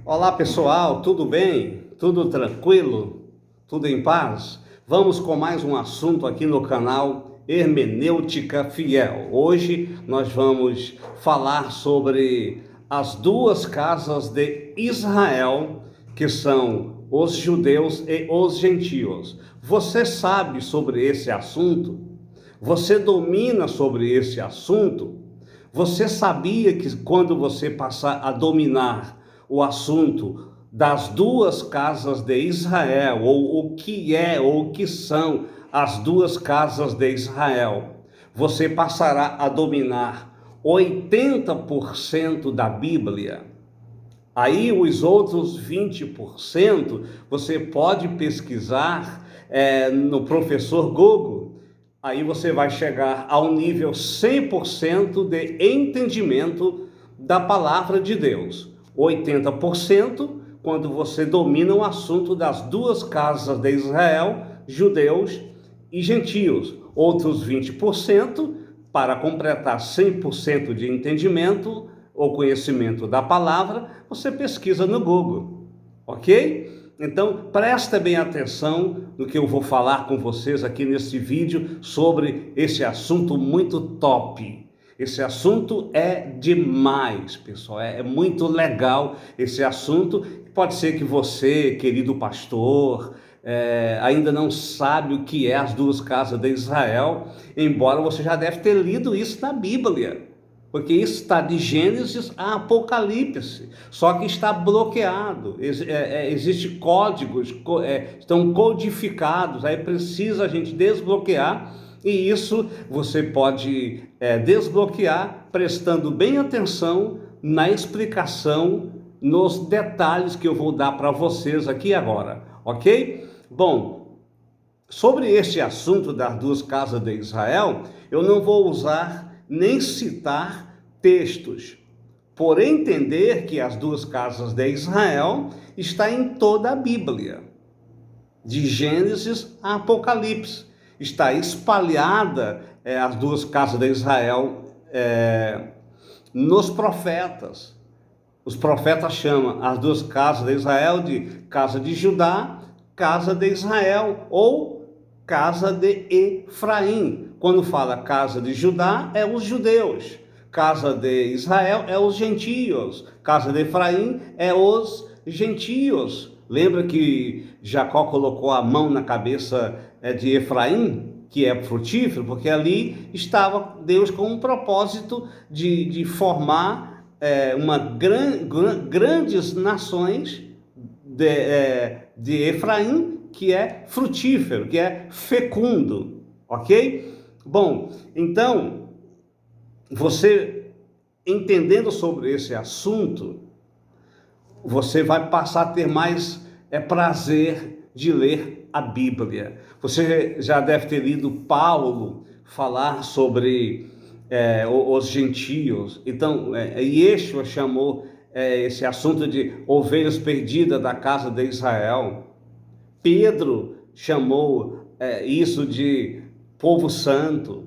Olá pessoal, tudo bem? Tudo tranquilo? Tudo em paz? Vamos com mais um assunto aqui no canal Hermenêutica Fiel. Hoje nós vamos falar sobre as duas casas de Israel, que são os judeus e os gentios. Você sabe sobre esse assunto? Você domina sobre esse assunto? Você sabia que quando você passar a dominar o assunto das duas casas de Israel, ou o que é, ou o que são as duas casas de Israel, você passará a dominar 80% da Bíblia. Aí os outros 20% você pode pesquisar no professor Google. Aí você vai chegar ao nível 100% de entendimento da palavra de Deus. 80% quando você domina o assunto das duas casas de Israel, judeus e gentios. Outros 20% para completar 100% de entendimento ou conhecimento da palavra, você pesquisa no Google, ok? Então, presta bem atenção no que eu vou falar com vocês aqui nesse vídeo sobre esse assunto muito top. Esse assunto é demais, pessoal, é muito legal esse assunto. Pode ser que você, querido pastor, ainda não sabe o que é as duas casas de Israel, embora você já deve ter lido isso na Bíblia. Porque isso está de Gênesis a Apocalipse, só que está bloqueado, existe códigos, estão codificados, aí precisa a gente desbloquear, e isso você pode desbloquear prestando bem atenção na explicação, nos detalhes que eu vou dar para vocês aqui agora, ok? Bom, sobre este assunto das duas casas de Israel, eu não vou usar nem citar textos, por entender que as duas casas de Israel está em toda a Bíblia, de Gênesis a Apocalipse, está espalhada as duas casas de Israel nos profetas. Os profetas chamam as duas casas de Israel de casa de Judá, casa de Israel ou casa de Efraim. Quando fala casa de Judá, é os judeus. Casa de Israel é os gentios. Casa de Efraim é os gentios. Lembra que Jacó colocou a mão na cabeça de Efraim, que é frutífero, porque ali estava Deus com um propósito de formar grandes nações de Efraim, que é frutífero, que é fecundo, ok? Bom, então, você entendendo sobre esse assunto, você vai passar a ter mais prazer de ler a Bíblia. Você já deve ter lido Paulo falar sobre os gentios. Então, Yeshua chamou esse assunto de ovelhas perdidas da casa de Israel. Pedro chamou isso de povo santo,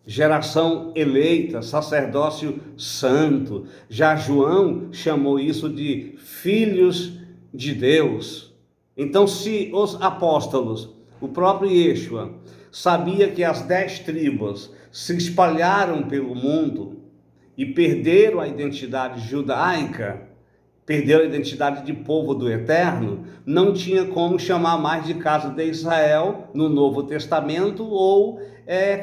geração eleita, sacerdócio santo. Já João chamou isso de filhos de Deus. Então, se os apóstolos, o próprio Yeshua, sabia que as 10 tribos se espalharam pelo mundo e perderam a identidade judaica, perderam a identidade de povo do Eterno, não tinha como chamar mais de casa de Israel no Novo Testamento ou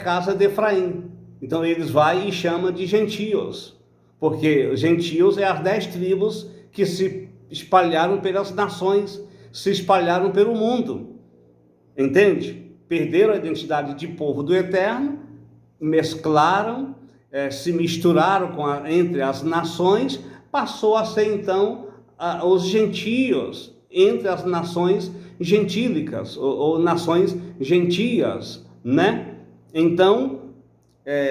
casa de Efraim. Então eles vão e chamam de gentios, porque gentios é as 10 tribos que se espalharam pelas nações, se espalharam pelo mundo, entende? Perderam a identidade de povo do Eterno, mesclaram, se misturaram entre as nações, passou a ser então os gentios entre as nações gentílicas ou nações gentias, né? Então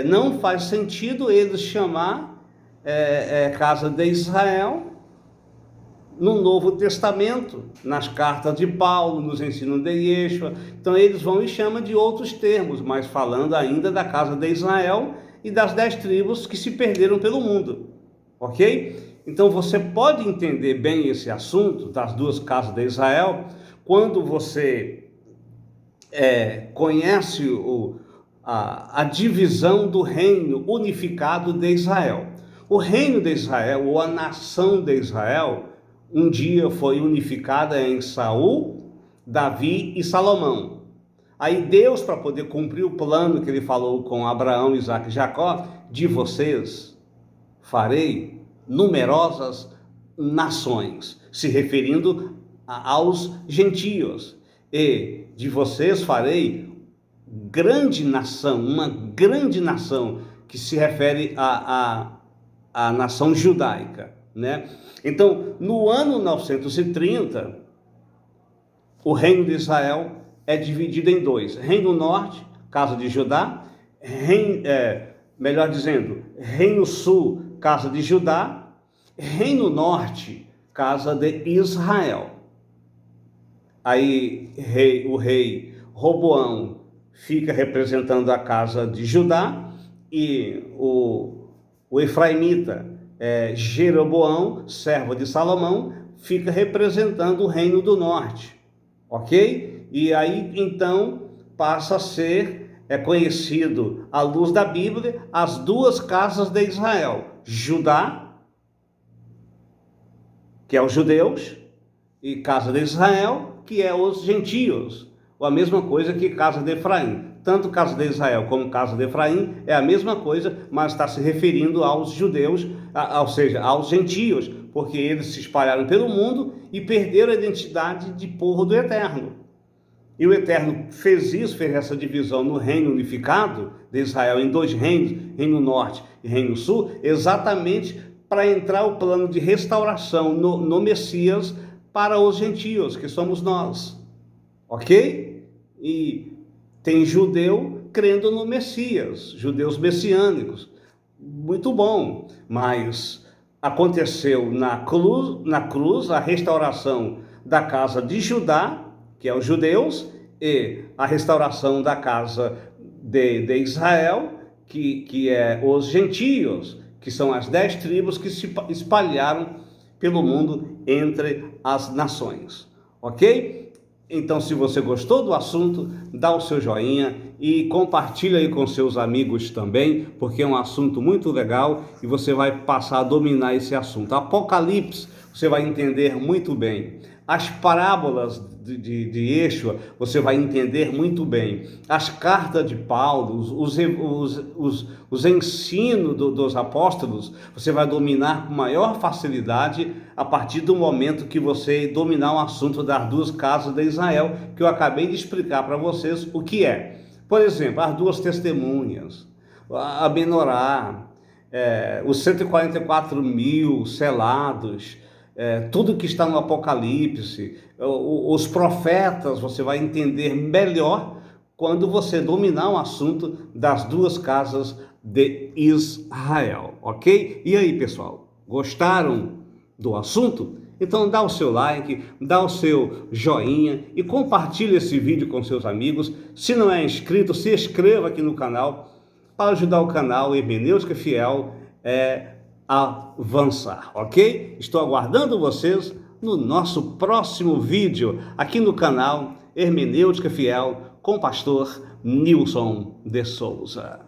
não faz sentido eles chamar casa de Israel no Novo Testamento, nas cartas de Paulo, nos ensinos de Yeshua. Então eles vão e chamam de outros termos, mas falando ainda da casa de Israel e das 10 tribos que se perderam pelo mundo, ok? Então você pode entender bem esse assunto das duas casas de Israel quando você conhece a divisão do reino unificado de Israel. O reino de Israel, ou a nação de Israel, um dia foi unificada em Saul, Davi e Salomão. Aí Deus, para poder cumprir o plano que ele falou com Abraão, Isaque e Jacó, de vocês farei numerosas nações, se referindo aos gentios, e de vocês farei grande nação, uma grande nação, que se refere à nação judaica, né? Então, no ano 930, o reino de Israel é dividido em dois: Reino Norte, casa de Judá, melhor dizendo, Reino Sul, casa de Judá, Reino Norte, casa de Israel. Aí o rei Roboão fica representando a casa de Judá, e o efraimita Jeroboão, servo de Salomão, fica representando o reino do norte, ok? E aí então passa a ser conhecido, à luz da Bíblia, as duas casas de Israel: Judá, que é os judeus, e casa de Israel, que é os gentios, ou a mesma coisa que casa de Efraim. Tanto casa de Israel como casa de Efraim é a mesma coisa, mas está se referindo aos judeus, ou seja, aos gentios, porque eles se espalharam pelo mundo e perderam a identidade de povo do Eterno. E o Eterno fez essa divisão no reino unificado de Israel em dois reinos, Reino Norte e Reino Sul, exatamente para entrar o plano de restauração no Messias para os gentios, que somos nós, ok? E tem judeu crendo no Messias, judeus messiânicos, muito bom, mas aconteceu na cruz a restauração da casa de Judá, que é os judeus, e a restauração da casa de Israel, que é os gentios, que são as 10 tribos que se espalharam pelo mundo entre as nações, ok? Então, se você gostou do assunto, dá o seu joinha e compartilha aí com seus amigos também, porque é um assunto muito legal e você vai passar a dominar esse assunto. Apocalipse, você vai entender muito bem. As parábolas de Yeshua, você vai entender muito bem. As cartas de Paulo, os ensinos dos apóstolos, você vai dominar com maior facilidade a partir do momento que você dominar o assunto das duas casas de Israel, que eu acabei de explicar para vocês o que é. Por exemplo, as duas testemunhas, a Menorá, os 144 mil selados, tudo que está no Apocalipse, os profetas, você vai entender melhor quando você dominar o assunto das duas casas de Israel, ok? E aí, pessoal, gostaram do assunto? Então dá o seu like, dá o seu joinha e compartilhe esse vídeo com seus amigos. Se não é inscrito, se inscreva aqui no canal para ajudar o canal Hermenêutica Fiel a avançar, ok? Estou aguardando vocês no nosso próximo vídeo aqui no canal Hermenêutica Fiel com o pastor Nilson de Souza.